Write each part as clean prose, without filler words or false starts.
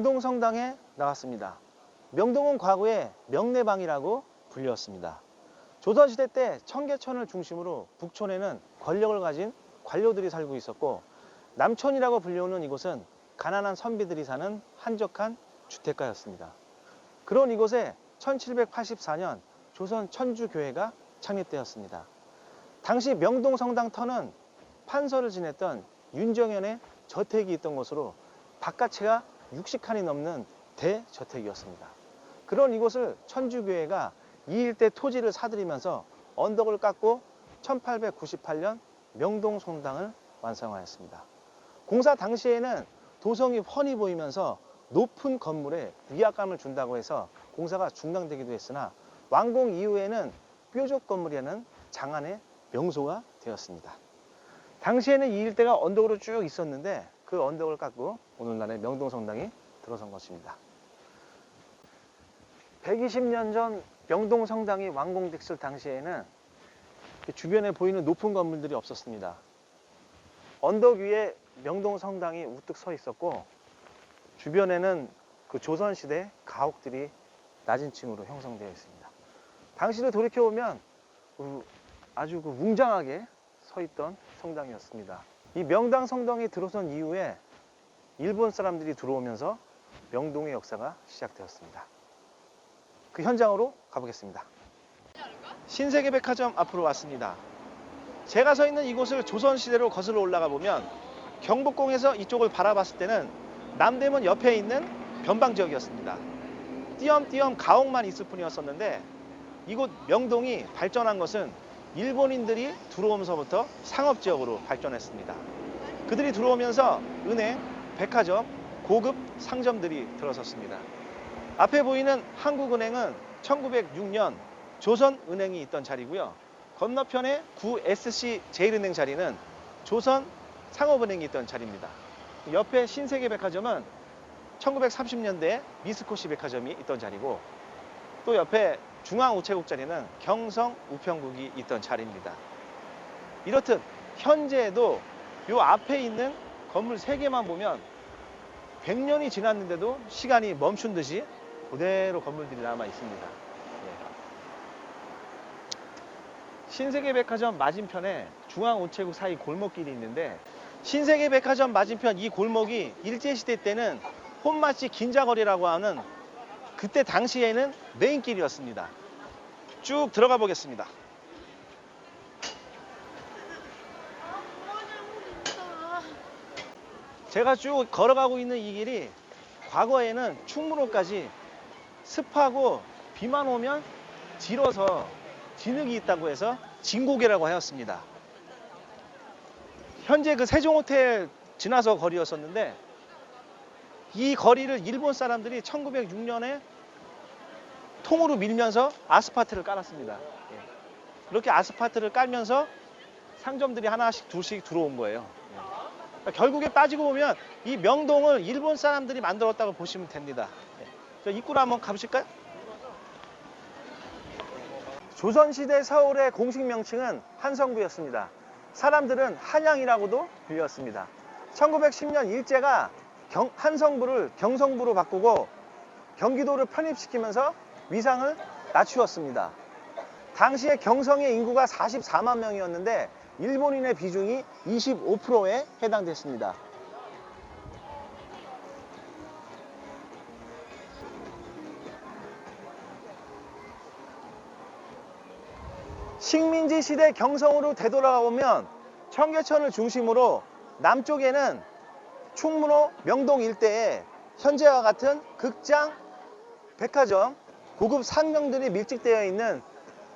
명동성당에 나왔습니다. 명동은 과거에 명례방이라고 불렸습니다. 조선시대 때 청계천을 중심으로 북촌에는 권력을 가진 관료들이 살고 있었고, 남촌이라고 불리우는 이곳은 가난한 선비들이 사는 한적한 주택가였습니다. 그런 이곳에 1784년 조선 천주교회가 창립되었습니다. 당시 명동성당터는 판서를 지냈던 윤정현의 저택이 있던 곳으로 바깥채가 60칸이 넘는 대저택이었습니다. 그런 이곳을 천주교회가 이 일대 토지를 사들이면서 언덕을 깎고 1898년 명동성당을 완성하였습니다. 공사 당시에는 도성이 훤히 보이면서 높은 건물에 위압감을 준다고 해서 공사가 중단되기도 했으나, 완공 이후에는 뾰족 건물이라는 장안의 명소가 되었습니다. 당시에는 이 일대가 언덕으로 쭉 있었는데 그 언덕을 깎고 오늘날의 명동성당이 들어선 것입니다. 120년 전 명동성당이 완공됐을 당시에는 주변에 보이는 높은 건물들이 없었습니다. 언덕 위에 명동성당이 우뚝 서 있었고, 주변에는 그 조선시대 가옥들이 낮은 층으로 형성되어 있습니다. 당시를 돌이켜보면 아주 웅장하게 서 있던 성당이었습니다. 이 명당성당이 들어선 이후에 일본 사람들이 들어오면서 명동의 역사가 시작되었습니다. 그 현장으로 가보겠습니다. 신세계백화점 앞으로 왔습니다. 제가 서 있는 이곳을 조선시대로 거슬러 올라가 보면 경복궁에서 이쪽을 바라봤을 때는 남대문 옆에 있는 변방지역이었습니다. 띄엄띄엄 가옥만 있을 뿐이었었는데, 이곳 명동이 발전한 것은 일본인들이 들어오면서부터 상업지역으로 발전했습니다. 그들이 들어오면서 은행, 백화점, 고급 상점들이 들어섰습니다. 앞에 보이는 한국은행은 1906년 조선은행이 있던 자리고요. 건너편에 구 SC 제일은행 자리는 조선 상업은행이 있던 자리입니다. 옆에 신세계백화점은 1930년대 미스코시 백화점이 있던 자리고, 또 옆에 중앙우체국 자리는 경성우편국이 있던 자리입니다. 이렇듯 현재에도 이 앞에 있는 건물 3개만 보면 100년이 지났는데도 시간이 멈춘 듯이 그대로 건물들이 남아 있습니다. 신세계백화점 맞은편에 중앙우체국 사이 골목길이 있는데, 신세계백화점 맞은편 이 골목이 일제시대 때는 혼맛집 긴자거리라고 하는 그때 당시에는 메인길이었습니다. 쭉 들어가 보겠습니다. 제가 쭉 걸어가고 있는 이 길이 과거에는 충무로까지 습하고 비만 오면 질어서 진흙이 있다고 해서 진고개라고 하였습니다. 현재 그 세종호텔 지나서 거리였었는데, 이 거리를 일본 사람들이 1906년에 통으로 밀면서 아스팔트를 깔았습니다. 이렇게 아스팔트를 깔면서 상점들이 하나씩 둘씩 들어온 거예요. 그러니까 결국에 따지고 보면 이 명동을 일본 사람들이 만들었다고 보시면 됩니다. 저 입구로 한번 가보실까요? 조선시대 서울의 공식 명칭은 한성부였습니다. 사람들은 한양이라고도 불렸습니다. 1910년 일제가 한성부를 경성부로 바꾸고 경기도를 편입시키면서 위상을 낮추었습니다. 당시에 경성의 인구가 44만 명이었는데 일본인의 비중이 25%에 해당됐습니다. 식민지 시대 경성으로 되돌아가 보면 청계천을 중심으로 남쪽에는 충무로, 명동 일대에 현재와 같은 극장, 백화점, 고급 상점들이 밀집되어 있는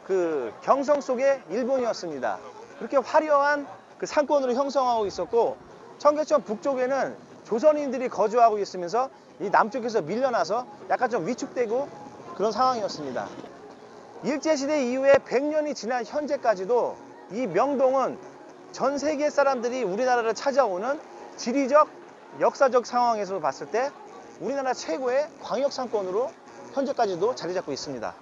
그 경성 속의 일본이었습니다. 그렇게 화려한 그 상권으로 형성하고 있었고, 청계천 북쪽에는 조선인들이 거주하고 있으면서 이 남쪽에서 밀려나서 약간 좀 위축되고 그런 상황이었습니다. 일제시대 이후에 100년이 지난 현재까지도 이 명동은 전 세계 사람들이 우리나라를 찾아오는 지리적, 역사적 상황에서 봤을 때 우리나라 최고의 광역상권으로 현재까지도 자리 잡고 있습니다.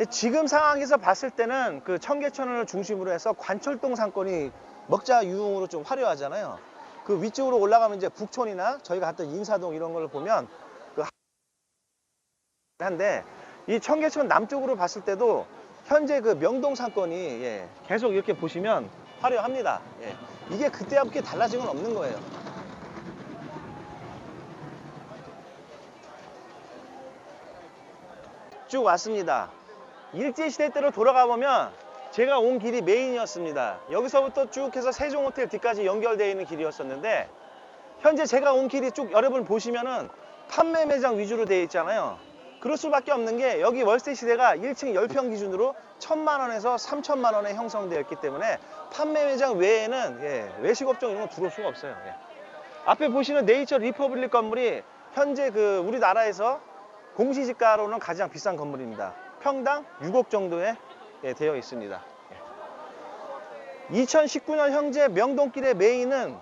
지금 상황에서 봤을 때는 그 청계천을 중심으로 해서 관철동 상권이 먹자 유흥으로 좀 화려하잖아요. 그 위쪽으로 올라가면 이제 북촌이나 저희가 갔던 인사동 이런 걸 보면 그 한데, 이 청계천 남쪽으로 봤을 때도 현재 그 명동 상권이 계속 이렇게 보시면 화려합니다. 이게 그때와 그렇게 달라진 건 없는 거예요. 쭉 왔습니다. 일제시대 때로 돌아가 보면 제가 온 길이 메인이었습니다. 여기서부터 쭉 해서 세종호텔 뒤까지 연결되어 있는 길이었었는데, 현재 제가 온 길이 쭉 여러분 보시면은 판매 매장 위주로 되어 있잖아요. 그럴 수밖에 없는 게 여기 월세 시대가 1층 10평 기준으로 1,000만 원에서 3,000만 원에 형성되어 있기 때문에 판매 매장 외에는 외식업종 이런 거 들어올 수가 없어요. 앞에 보시는 네이처 리퍼블릭 건물이 현재 그 우리나라에서 공시지가로는 가장 비싼 건물입니다. 평당 6억 정도에 되어 있습니다. 2019년 현재 명동길의 메인은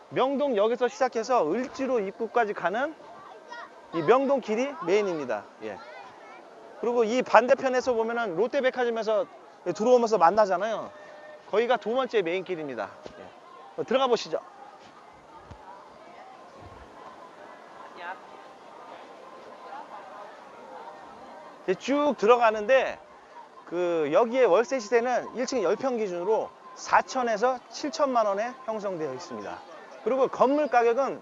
명동역에서 시작해서 을지로 입구까지 가는 이 명동길이 메인입니다. 그리고 이 반대편에서 보면은 롯데백화점에서 들어오면서 만나잖아요. 거기가 두 번째 메인길입니다. 들어가 보시죠. 쭉 들어가는데 그 여기에 월세 시세는 1층 10평 기준으로 4천에서 7천만 원에 형성되어 있습니다. 그리고 건물 가격은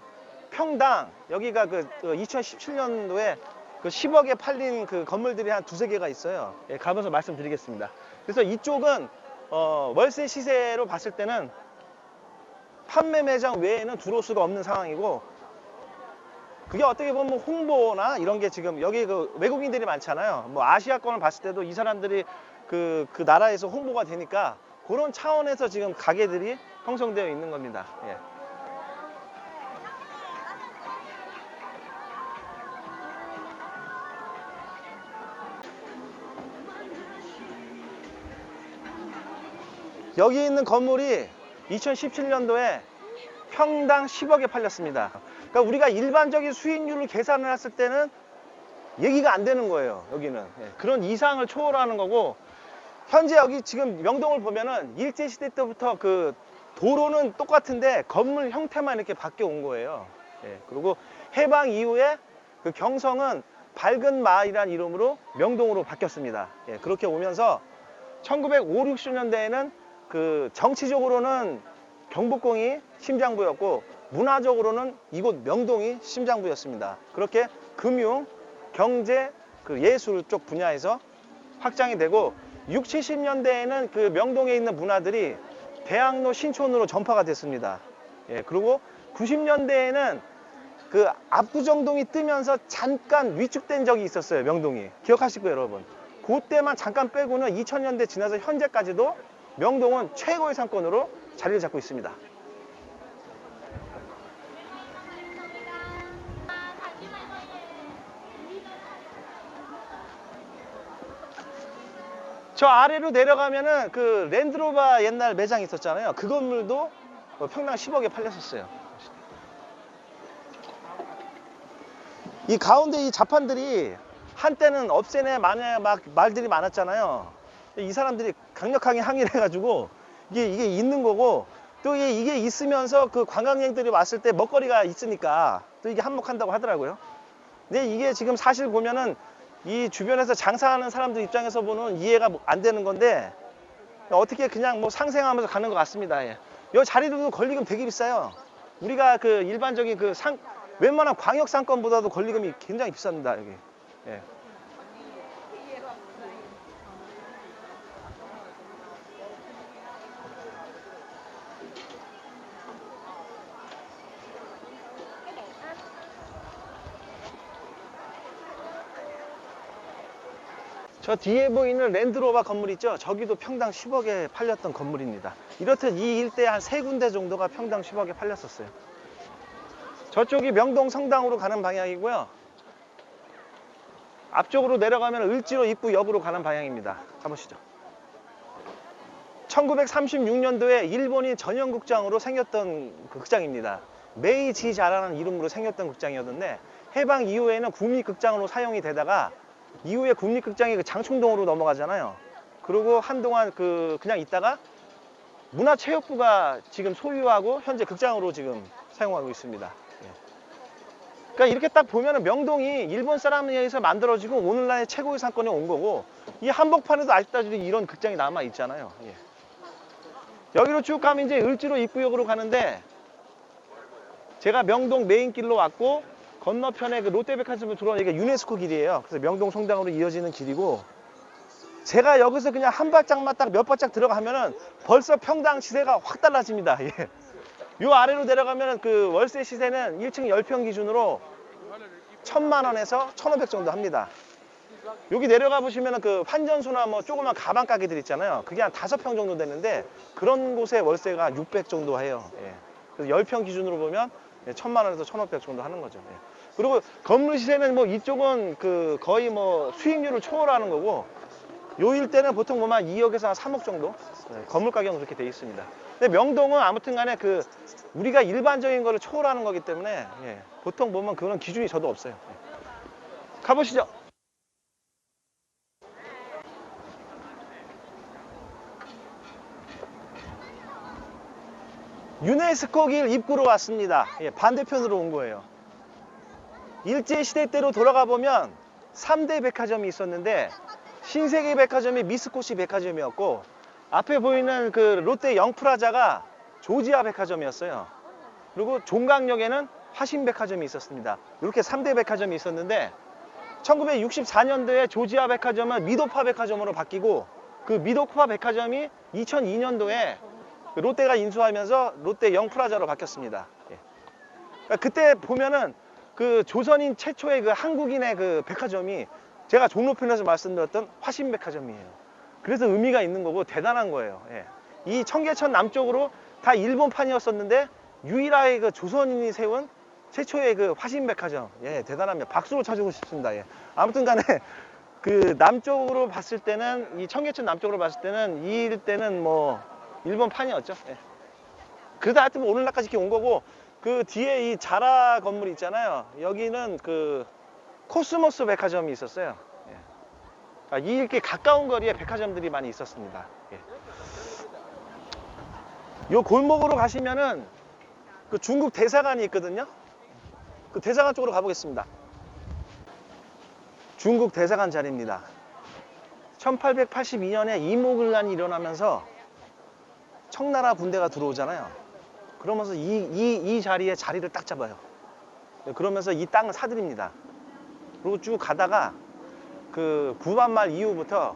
평당 여기가 그 2017년도에 그 10억에 팔린 그 건물들이 한 두세 개가 있어요. 가면서 말씀드리겠습니다. 그래서 이쪽은 월세 시세로 봤을 때는 판매 매장 외에는 들어올 수가 없는 상황이고, 그게 어떻게 보면 홍보나 이런 게 지금 여기 그 외국인들이 많잖아요. 뭐 아시아권을 봤을 때도 이 사람들이 그 나라에서 홍보가 되니까 그런 차원에서 지금 가게들이 형성되어 있는 겁니다. 여기 있는 건물이 2017년도에 평당 10억에 팔렸습니다. 그러니까 우리가 일반적인 수익률을 계산을 했을 때는 얘기가 안 되는 거예요. 여기는 그런 이상을 초월하는 거고, 현재 여기 지금 명동을 보면은 일제시대 때부터 그 도로는 똑같은데 건물 형태만 이렇게 바뀌어 온 거예요. 그리고 해방 이후에 그 경성은 밝은 마을이라는 이름으로 명동으로 바뀌었습니다. 그렇게 오면서 1950, 60년대에는 그 정치적으로는 경복궁이 심장부였고 문화적으로는 이곳 명동이 심장부였습니다. 그렇게 금융, 경제, 그 예술 쪽 분야에서 확장이 되고 60, 70년대에는 그 명동에 있는 문화들이 대학로, 신촌으로 전파가 됐습니다. 그리고 90년대에는 그 압구정동이 뜨면서 잠깐 위축된 적이 있었어요. 명동이. 기억하실 거예요, 여러분. 그때만 잠깐 빼고는 2000년대 지나서 현재까지도 명동은 최고의 상권으로 자리를 잡고 있습니다. 저 아래로 내려가면은 그 랜드로버 옛날 매장 있었잖아요. 그 건물도 평당 10억에 팔렸었어요. 이 가운데 이 자판들이 한때는 없애네 마네 막 말들이 많았잖아요. 이 사람들이 강력하게 항의를 해가지고 이게 있는 거고, 또 이게 있으면서 그 관광객들이 왔을 때 먹거리가 있으니까 또 이게 한몫한다고 하더라고요. 근데 이게 지금 사실 보면은 이 주변에서 장사하는 사람들 입장에서 보는 이해가 안 되는 건데, 어떻게 그냥 뭐 상생하면서 가는 것 같습니다. 이 자리들도 권리금 되게 비싸요. 우리가 그 일반적인 그 웬만한 광역 상권보다도 권리금이 굉장히 비쌉니다, 여기. 저 뒤에 보이는 랜드로버 건물 있죠? 저기도 평당 10억에 팔렸던 건물입니다. 이렇듯 이 일대에 한 3군데 정도가 평당 10억에 팔렸었어요. 저쪽이 명동 성당으로 가는 방향이고요. 앞쪽으로 내려가면 을지로 입구 역으로 가는 방향입니다. 가보시죠. 1936년도에 일본인 전용극장으로 생겼던 그 극장입니다. 메이지자라는 이름으로 생겼던 극장이었는데 해방 이후에는 국립극장으로 사용이 되다가 이후에 국립극장이 그 장충동으로 넘어가잖아요. 그리고 한동안 그냥 있다가 문화체육부가 지금 소유하고 현재 극장으로 지금 사용하고 있습니다. 예. 그러니까 이렇게 딱 보면은 명동이 일본 사람에 의해서 만들어지고 오늘날의 최고의 상권에 온 거고, 이 한복판에도 아직까지도 이런 극장이 남아 있잖아요. 예. 여기로 쭉 가면 이제 을지로 입구역으로 가는데, 제가 명동 메인길로 왔고 건너편에 그 롯데백화점으로 들어오는 이게 유네스코 길이에요. 그래서 명동 성당으로 이어지는 길이고, 제가 여기서 그냥 한 발짝만 딱 몇 발짝 들어가면은 벌써 평당 시세가 확 달라집니다. 예. 요 아래로 내려가면은 그 월세 시세는 1층 10평 기준으로 1000만 원에서 1500 정도 합니다. 여기 내려가 보시면은 그 환전소나 뭐 조그만 가방 가게들 있잖아요. 그게 한 5평 정도 되는데 그런 곳에 월세가 600 정도 해요. 예. 그래서 10평 기준으로 보면 1000만 원에서 1500 정도 하는 거죠. 예. 그리고 건물 시세는 뭐 이쪽은 그 거의 뭐 수익률을 초월하는 거고, 요 일대는 보통 보면 2억에서 한 3억 정도 건물 가격은 그렇게 돼 있습니다. 근데 명동은 아무튼 간에 그 우리가 일반적인 거를 초월하는 거기 때문에 예, 보통 보면 그런 기준이 저도 없어요. 예. 가보시죠. 유네스코 길 입구로 왔습니다. 예, 반대편으로 온 거예요. 일제시대 때로 돌아가 보면 3대 백화점이 있었는데, 신세계 백화점이 미쓰코시 백화점이었고, 앞에 보이는 그 롯데 영프라자가 조지아 백화점이었어요. 그리고 종강역에는 화신백화점이 있었습니다. 이렇게 3대 백화점이 있었는데, 1964년도에 조지아 백화점은 미도파 백화점으로 바뀌고, 그 미도파 백화점이 2002년도에 롯데가 인수하면서 롯데 영프라자로 바뀌었습니다. 예. 그러니까 그때 보면은 그 조선인 최초의 그 한국인의 그 백화점이 제가 종로편에서 말씀드렸던 화신백화점이에요. 그래서 의미가 있는 거고 대단한 거예요. 예. 이 청계천 남쪽으로 다 일본판이었었는데 유일하게 그 조선인이 세운 최초의 그 화신백화점. 예, 대단합니다. 박수로 쳐주고 싶습니다. 예. 아무튼 간에 그 남쪽으로 봤을 때는, 이 청계천 남쪽으로 봤을 때는 이 일대는 뭐 일본판이었죠. 예. 그래도 하여튼 오늘날까지 이렇게 온 거고, 그 뒤에 이 자라 건물 있잖아요. 여기는 그 코스모스 백화점이 있었어요. 예. 그러니까 이렇게 가까운 거리에 백화점들이 많이 있었습니다. 예. 요 골목으로 가시면은 그 중국 대사관이 있거든요. 그 대사관 쪽으로 가보겠습니다. 중국 대사관 자리입니다. 1882년에 이모군란이 일어나면서 청나라 군대가 들어오잖아요. 그러면서 이 자리에 자리를 딱 잡아요. 그러면서 이 땅을 사들입니다. 그리고 쭉 가다가 그 구반말 이후부터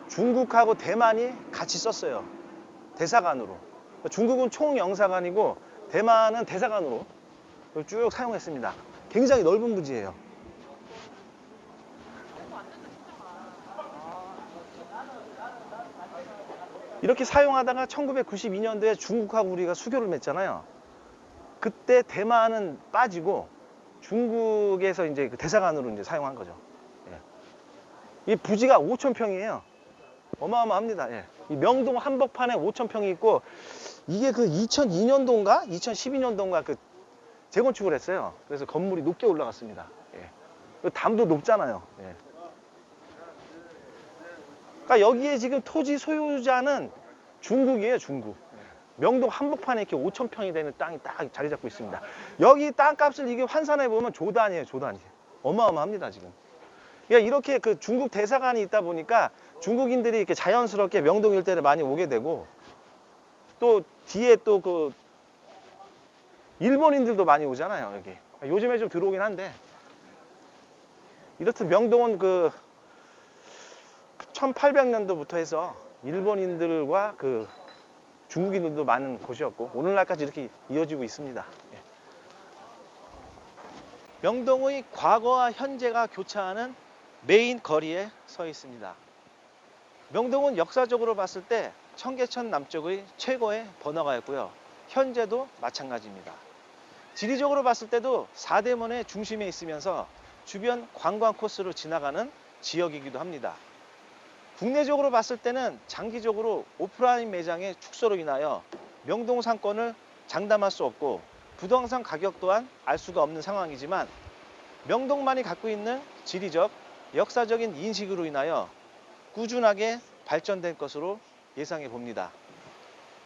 중국하고 대만이 같이 썼어요. 대사관으로. 중국은 총영사관이고 대만은 대사관으로 쭉 사용했습니다. 굉장히 넓은 부지예요. 이렇게 사용하다가 1992년도에 중국하고 우리가 수교를 맺잖아요. 그때 대만은 빠지고 중국에서 이제 그 대사관으로 이제 사용한 거죠. 예. 이 부지가 5,000평이에요. 어마어마합니다. 예. 이 명동 한복판에 5,000평이 있고, 이게 그 2002년도인가 2012년도인가 그 재건축을 했어요. 그래서 건물이 높게 올라갔습니다. 예. 그 담도 높잖아요. 예. 그러니까 여기에 지금 토지 소유자는 중국이에요, 중국. 명동 한복판에 이렇게 5,000평이 되는 땅이 딱 자리 잡고 있습니다. 여기 땅값을 이게 환산해 보면 조단이에요, 조단이. 어마어마합니다, 지금. 그러니까 이렇게 그 중국 대사관이 있다 보니까 중국인들이 이렇게 자연스럽게 명동 일대를 많이 오게 되고, 또 뒤에 또 그 일본인들도 많이 오잖아요, 여기. 요즘에 좀 들어오긴 한데, 이렇듯 명동은 그 1800년도부터 해서 일본인들과 그 중국인들도 많은 곳이었고, 오늘날까지 이렇게 이어지고 있습니다. 예. 명동의 과거와 현재가 교차하는 메인 거리에 서 있습니다. 명동은 역사적으로 봤을 때 청계천 남쪽의 최고의 번화가였고요. 현재도 마찬가지입니다. 지리적으로 봤을 때도 사대문의 중심에 있으면서 주변 관광 코스로 지나가는 지역이기도 합니다. 국내적으로 봤을 때는 장기적으로 오프라인 매장의 축소로 인하여 명동 상권을 장담할 수 없고, 부동산 가격 또한 알 수가 없는 상황이지만, 명동만이 갖고 있는 지리적, 역사적인 인식으로 인하여 꾸준하게 발전된 것으로 예상해 봅니다.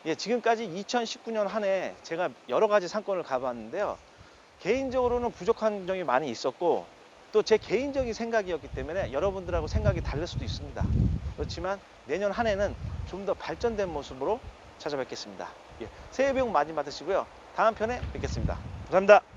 예, 지금까지 2019년 한 해 제가 여러 가지 상권을 가봤는데요. 개인적으로는 부족한 점이 많이 있었고 또 제 개인적인 생각이었기 때문에 여러분들하고 생각이 다를 수도 있습니다. 그렇지만 내년 한 해는 좀 더 발전된 모습으로 찾아뵙겠습니다. 예, 새해 복 많이 받으시고요. 다음 편에 뵙겠습니다. 감사합니다.